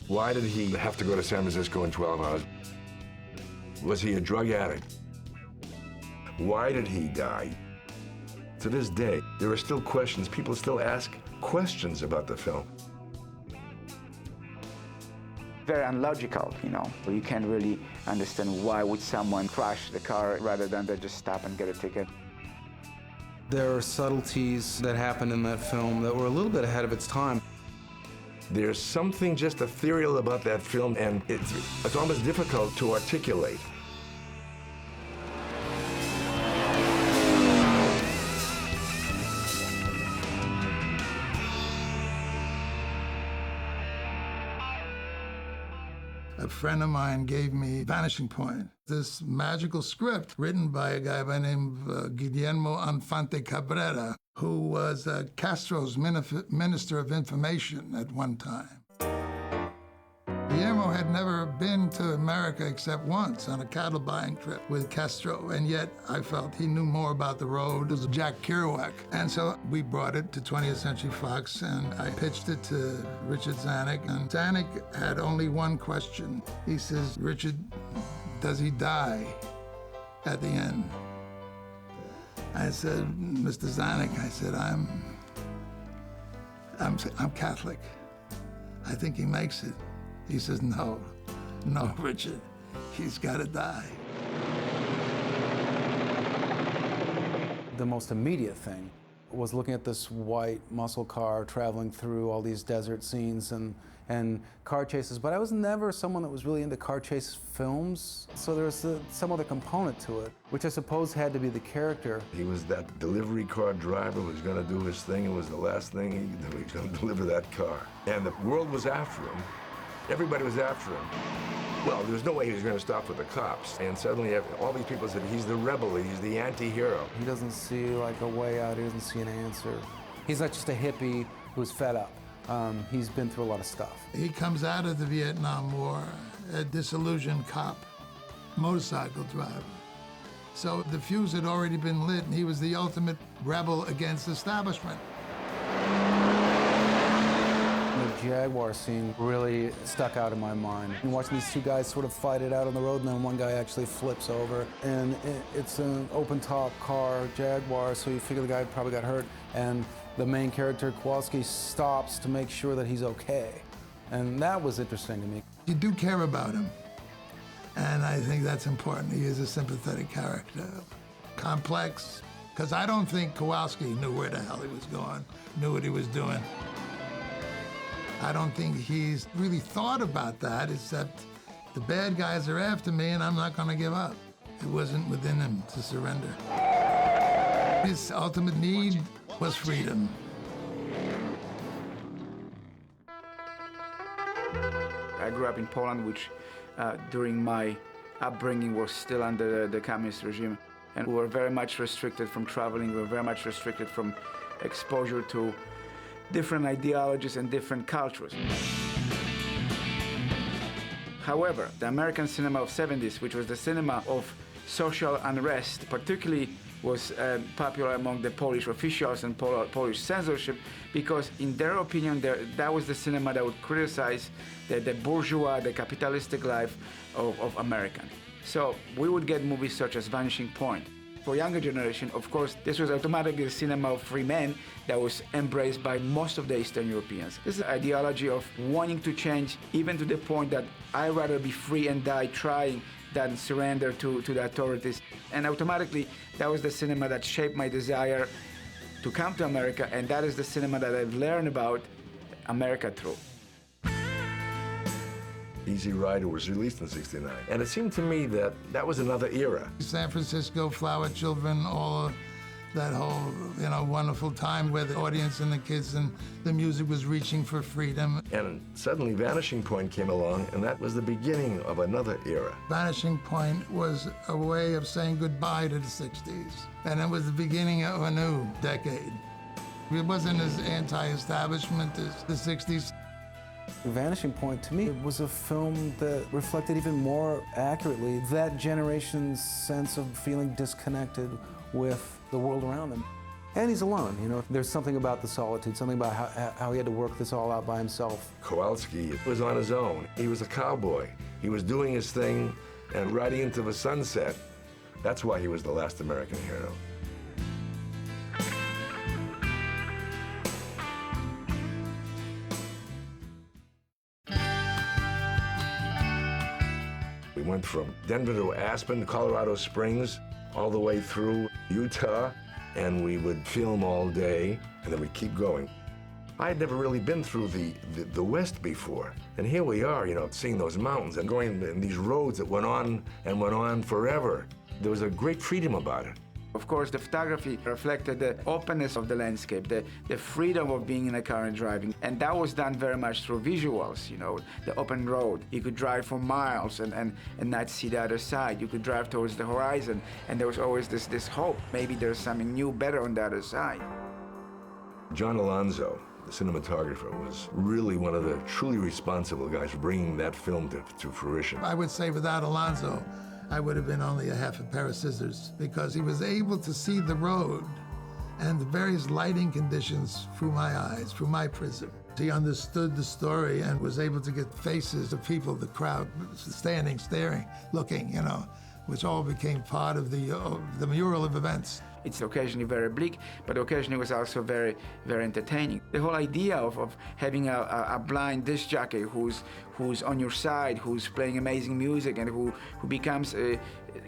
Why did he have to go to San Francisco in 12 hours? Was he a drug addict? Why did he die? To this day, there are still questions. People still ask questions about the film. Very unlogical, you know. You can't really understand why would someone crash the car rather than they just stop and get a ticket. There are subtleties that happened in that film that were a little bit ahead of its time. There's something just ethereal about that film, and it's almost difficult to articulate. A friend of mine gave me Vanishing Point, this magical script written by a guy by the name of Guillermo Infante Cabrera, who was Castro's Minister of Information at one time. Guillermo had never been to America except once on a cattle buying trip with Castro, and yet I felt he knew more about the road as Jack Kerouac. And so we brought it to 20th Century Fox, and I pitched it to Richard Zanuck, and Zanuck had only one question. He says, "Richard, does he die at the end?" I said, "Mr. Zanuck," I said, I'm Catholic. I think he makes it." He says, no, Richard, he's got to die. The most immediate thing was looking at this white muscle car traveling through all these desert scenes and car chases, but I was never someone that was really into car chase films, so there was some other component to it, which I suppose had to be the character. He was that delivery car driver who was going to do his thing. It was the last thing he could do. He was going to deliver that car. And the world was after him. Everybody was after him. Well, there was no way he was going to stop with the cops. And suddenly, all these people said, he's the rebel, he's the anti-hero. He doesn't see like a way out, he doesn't see an answer. He's not just a hippie who's fed up. He's been through a lot of stuff. He comes out of the Vietnam War, a disillusioned cop, motorcycle driver. So the fuse had already been lit, and he was the ultimate rebel against the establishment. The Jaguar scene really stuck out in my mind. And watching these two guys sort of fight it out on the road, and then one guy actually flips over. And it's an open-top car, Jaguar, so you figure the guy probably got hurt. And the main character, Kowalski, stops to make sure that he's okay. And that was interesting to me. You do care about him, and I think that's important. He is a sympathetic character. Complex, because I don't think Kowalski knew where the hell he was going, knew what he was doing. I don't think he's really thought about that, except the bad guys are after me and I'm not going to give up. It wasn't within him to surrender. His ultimate need was freedom. I grew up in Poland, which during my upbringing was still under the communist regime. And we were very much restricted from traveling. We were very much restricted from exposure to different ideologies and different cultures. However, the American cinema of 70s, which was the cinema of social unrest, particularly was popular among the Polish officials and Polish censorship, because in their opinion, that was the cinema that would criticize the bourgeois, the capitalistic life of America. So we would get movies such as Vanishing Point. For younger generation, of course, this was automatically the cinema of free men that was embraced by most of the Eastern Europeans. This is the ideology of wanting to change, even to the point that I'd rather be free and die trying than surrender to the authorities. And automatically, that was the cinema that shaped my desire to come to America, and that is the cinema that I've learned about America through. Easy Rider was released in '69, and it seemed to me that that was another era. San Francisco, Flower Children, all of that whole, wonderful time where the audience and the kids and the music was reaching for freedom. And suddenly Vanishing Point came along, and that was the beginning of another era. Vanishing Point was a way of saying goodbye to the 60s, and it was the beginning of a new decade. It wasn't as anti-establishment as the 60s. Vanishing Point, to me, was a film that reflected even more accurately that generation's sense of feeling disconnected with the world around them. And he's alone, you know. There's something about the solitude, something about how he had to work this all out by himself. Kowalski was on his own. He was a cowboy. He was doing his thing and riding into the sunset. That's why he was the last American hero. We went from Denver to Aspen, Colorado Springs, all the way through Utah, and we would film all day, and then we'd keep going. I had never really been through the West before, and here we are, you know, seeing those mountains and going in these roads that went on and went on forever. There was a great freedom about it. Of course, the photography reflected the openness of the landscape, the freedom of being in a car and driving. And that was done very much through visuals, you know, the open road. You could drive for miles and not see the other side. You could drive towards the horizon, and there was always this hope. Maybe there's something new, better on the other side. John Alonzo, the cinematographer, was really one of the truly responsible guys for bringing that film to fruition. I would say without Alonzo, I would have been only a half a pair of scissors, because he was able to see the road and the various lighting conditions through my eyes, through my prism. He understood the story and was able to get faces of people, the crowd, standing, staring, looking, you know, which all became part of the mural of events. It's occasionally very bleak, but occasionally was also very, very entertaining. The whole idea of having a blind disc jockey who's on your side, who's playing amazing music, and who becomes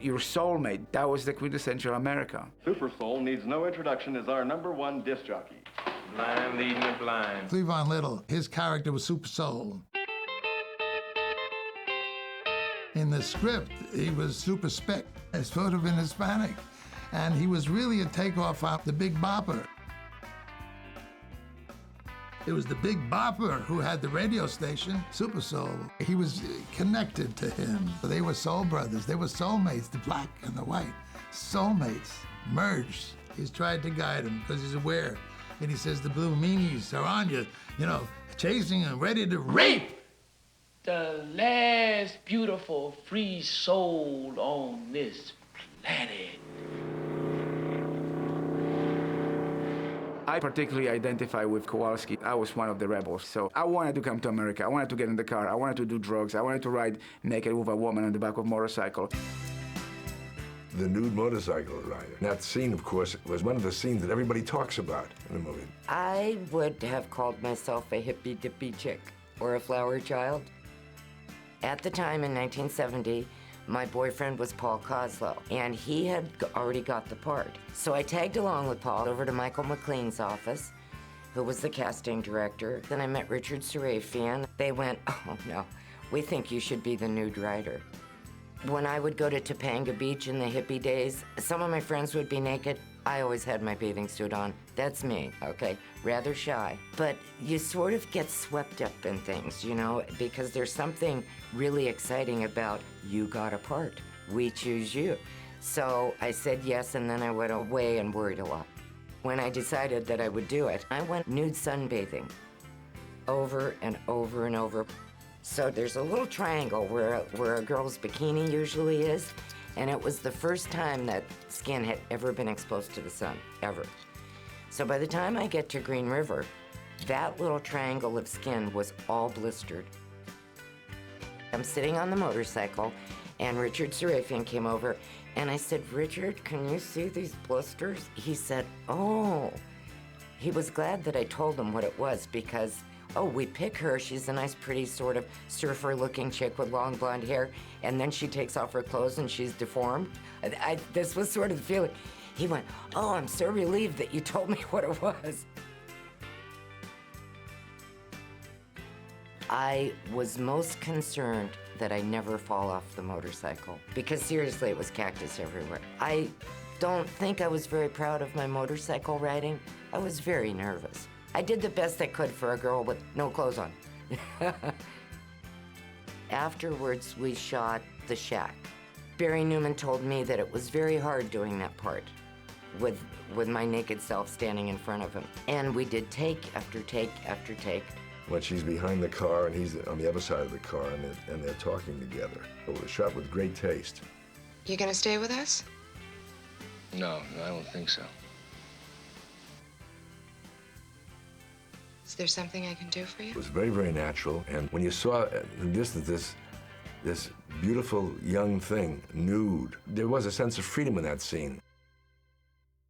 your soulmate, that was the quintessential America. Super Soul needs no introduction as our #1 disc jockey. Blind leading the blind. Cleavon Little, his character was Super Soul. In the script, he was Super Spick, sort of in Hispanic. And he was really a takeoff off the Big Bopper. It was the Big Bopper who had the radio station, Super Soul. He was connected to him. They were soul brothers. They were soulmates, the black and the white. Soulmates, merged. He's tried to guide him because he's aware. And he says the blue meanies are on you, you know, chasing and ready to rape. The last beautiful free soul on this planet. I particularly identify with Kowalski. I was one of the rebels, so I wanted to come to America. I wanted to get in the car. I wanted to do drugs. I wanted to ride naked with a woman on the back of a motorcycle. The nude motorcycle rider. That scene, of course, was one of the scenes that everybody talks about in the movie. I would have called myself a hippy-dippy chick or a flower child. At the time in 1970, my boyfriend was Paul Koslow, and he had already got the part. So I tagged along with Paul over to Michael McLean's office, who was the casting director. Then I met Richard Sarafian. They went, "Oh no, we think you should be the nude rider." When I would go to Topanga Beach in the hippie days, some of my friends would be naked. I always had my bathing suit on. That's me, okay? Rather shy. But you sort of get swept up in things, you know, because there's something really exciting about you got a part. We choose you. So I said yes, and then I went away and worried a lot. When I decided that I would do it, I went nude sunbathing over and over and over. So there's a little triangle where a girl's bikini usually is, and it was the first time that skin had ever been exposed to the sun, ever. So by the time I get to Green River, that little triangle of skin was all blistered. I'm sitting on the motorcycle, and Richard Sarafian came over, and I said, "Richard, can you see these blisters?" He said, "Oh." He was glad that I told him what it was, because oh, we pick her. She's a nice, pretty, sort of surfer-looking chick with long blonde hair, and then she takes off her clothes and she's deformed. This was sort of the feeling. He went, "Oh, I'm so relieved that you told me what it was." I was most concerned that I never fall off the motorcycle, because seriously, it was cactus everywhere. I don't think I was very proud of my motorcycle riding. I was very nervous. I did the best I could for a girl with no clothes on. Afterwards, we shot The Shack. Barry Newman told me that it was very hard doing that part with my naked self standing in front of him. And we did take after take after take. When she's behind the car and he's on the other side of the car and they're talking together. It was shot with great taste. You gonna stay with us? No, I don't think so. Is there something I can do for you? It was very, very natural. And when you saw in the distance this beautiful young thing, nude, there was a sense of freedom in that scene.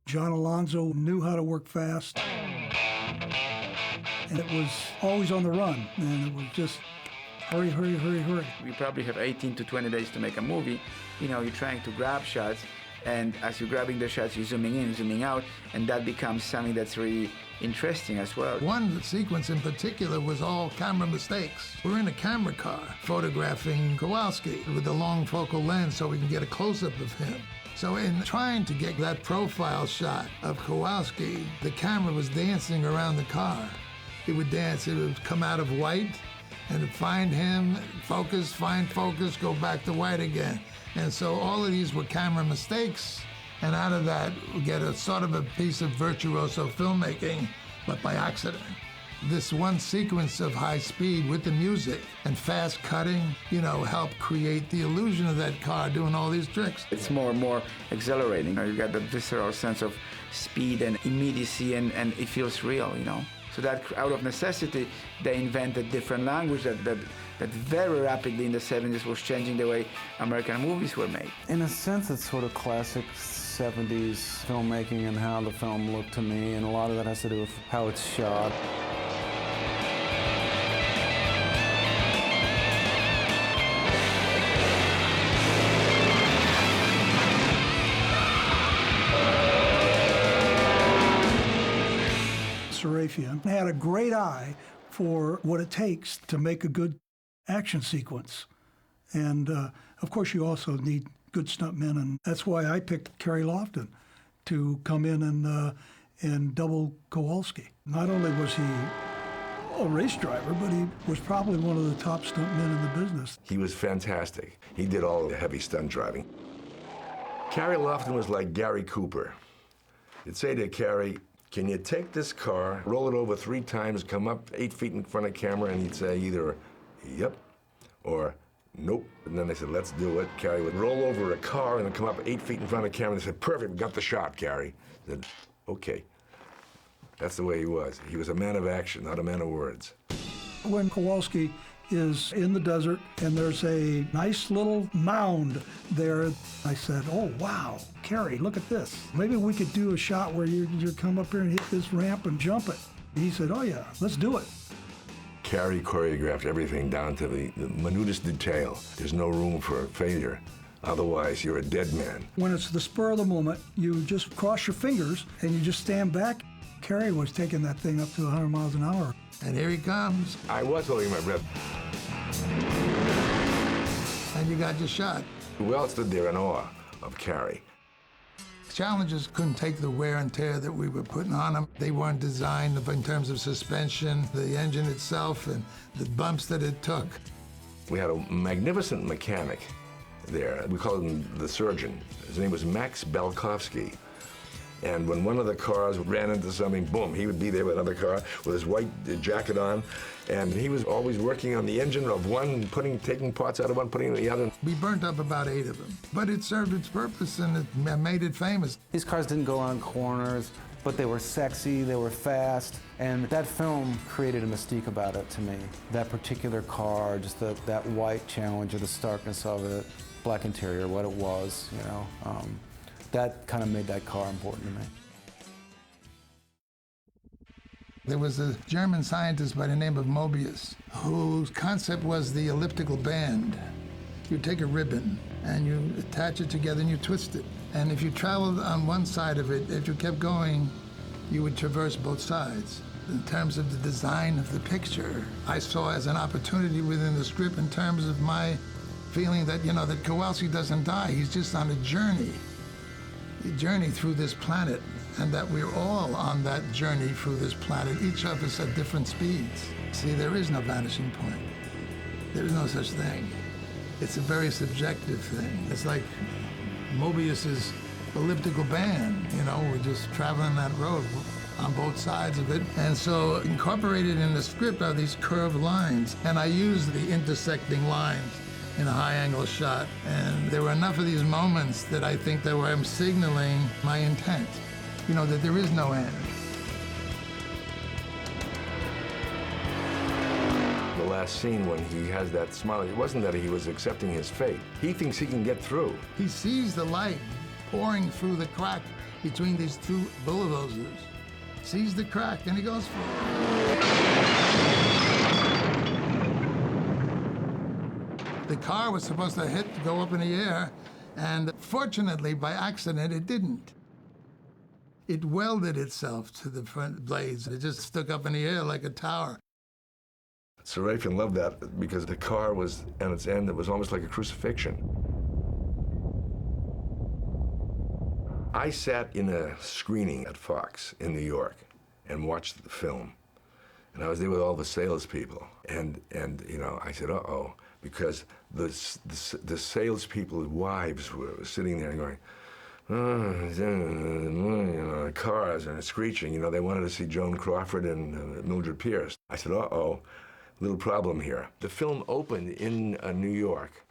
John Alonzo knew how to work fast. And it was always on the run. And it was just hurry, hurry, hurry, hurry. We probably have 18 to 20 days to make a movie. You know, you're trying to grab shots, and as you're grabbing the shots, you're zooming in, zooming out, and that becomes something that's really interesting as well. One sequence in particular was all camera mistakes. We're in a camera car photographing Kowalski with a long focal lens so we can get a close-up of him. So in trying to get that profile shot of Kowalski, the camera was dancing around the car. It would dance, it would come out of white, and find him, focus, find focus, go back to white again. And so all of these were camera mistakes, and out of that, we get a sort of a piece of virtuoso filmmaking, but by accident. This one sequence of high speed with the music and fast cutting, you know, helped create the illusion of that car doing all these tricks. It's more and more exhilarating. You got that visceral sense of speed and immediacy, and it feels real, you know. So that out of necessity, they invented different language that very rapidly in the 70s was changing the way American movies were made. In a sense, it's sort of classic 70s filmmaking and how the film looked to me, and a lot of that has to do with how it's shot. Sarafian had a great eye for what it takes to make a good action sequence. And of course, you also need good stuntmen, and that's why I picked Kerry Lofton to come in and double Kowalski. Not only was he a race driver, but he was probably one of the top stuntmen in the business. He was fantastic. He did all the heavy stunt driving. Kerry Lofton was like Gary Cooper. You'd say to Kerry, can you take this car, roll it over 3 times, come up 8 feet in front of camera, and he'd say either, yep, or nope. And then they said, let's do it. Kerry would roll over a car and then come up 8 feet in front of camera, and they said, perfect, we got the shot, Kerry. I said, okay. That's the way he was. He was a man of action, not a man of words. When Kowalski is in the desert and there's a nice little mound there, I said, oh, wow, Kerry, look at this. Maybe we could do a shot where you come up here and hit this ramp and jump it. He said, oh, yeah, let's do it. Kerry choreographed everything down to the minutest detail. There's no room for failure. Otherwise, you're a dead man. When it's the spur of the moment, you just cross your fingers and you just stand back. Kerry was taking that thing up to 100 miles an hour. And here he comes. I was holding my breath. And you got your shot. We all stood there in awe of Kerry. Challenges couldn't take the wear and tear that we were putting on them. They weren't designed in terms of suspension, the engine itself, and the bumps that it took. We had a magnificent mechanic there. We called him the surgeon. His name was Max Belkovsky. And when one of the cars ran into something, boom, he would be there with another car with his white jacket on. And he was always working on the engine of one, taking parts out of one, putting it in the other. We burnt up about 8 of them. But it served its purpose and it made it famous. These cars didn't go on corners, but they were sexy, they were fast, and that film created a mystique about it to me. That particular car, just that white challenge of the starkness of it, black interior, what it was, you know. That kind of made that car important to me. There was a German scientist by the name of Mobius, whose concept was the elliptical band. You take a ribbon and you attach it together and you twist it. And if you traveled on one side of it, if you kept going, you would traverse both sides. In terms of the design of the picture, I saw as an opportunity within the script in terms of my feeling that, you know, that Kowalski doesn't die, he's just on a journey through this planet, and that we're all on that journey through this planet, each of us at different speeds. See, there is no vanishing point. There is no such thing. It's a very subjective thing. It's like Mobius's elliptical band, you know, we're just traveling that road on both sides of it. And so incorporated in the script are these curved lines, and I use the intersecting lines in a high-angle shot. And there were enough of these moments that I think that where I'm signaling my intent, you know, that there is no end. last scene when he has that smile, it wasn't that he was accepting his fate. He thinks he can get through. He sees the light pouring through the crack between these two bulldozers. Sees the crack and he goes for it. The car was supposed to go up in the air, and fortunately, by accident, it didn't. It welded itself to the front blades. It just stuck up in the air like a tower. Sarafian loved that because the car was, at its end, it was almost like a crucifixion. I sat in a screening at Fox in New York and watched the film. And I was there with all the salespeople. And you know, I said, uh-oh, because the salespeople's wives were sitting there and going, oh, you know, cars and screeching. You know, they wanted to see Joan Crawford and Mildred Pierce. I said, uh-oh, little problem here. The film opened in New York,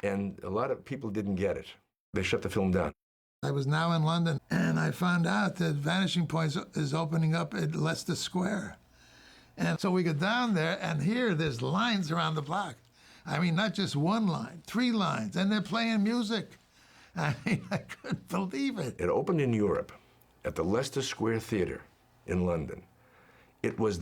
and a lot of people didn't get it. They shut the film down. I was now in London, and I found out that Vanishing Point is opening up at Leicester Square. And so we go down there, and here there's lines around the block. I mean, not just one line, 3 lines, and they're playing music. I mean, I couldn't believe it. It opened in Europe at the Leicester Square Theatre in London. It was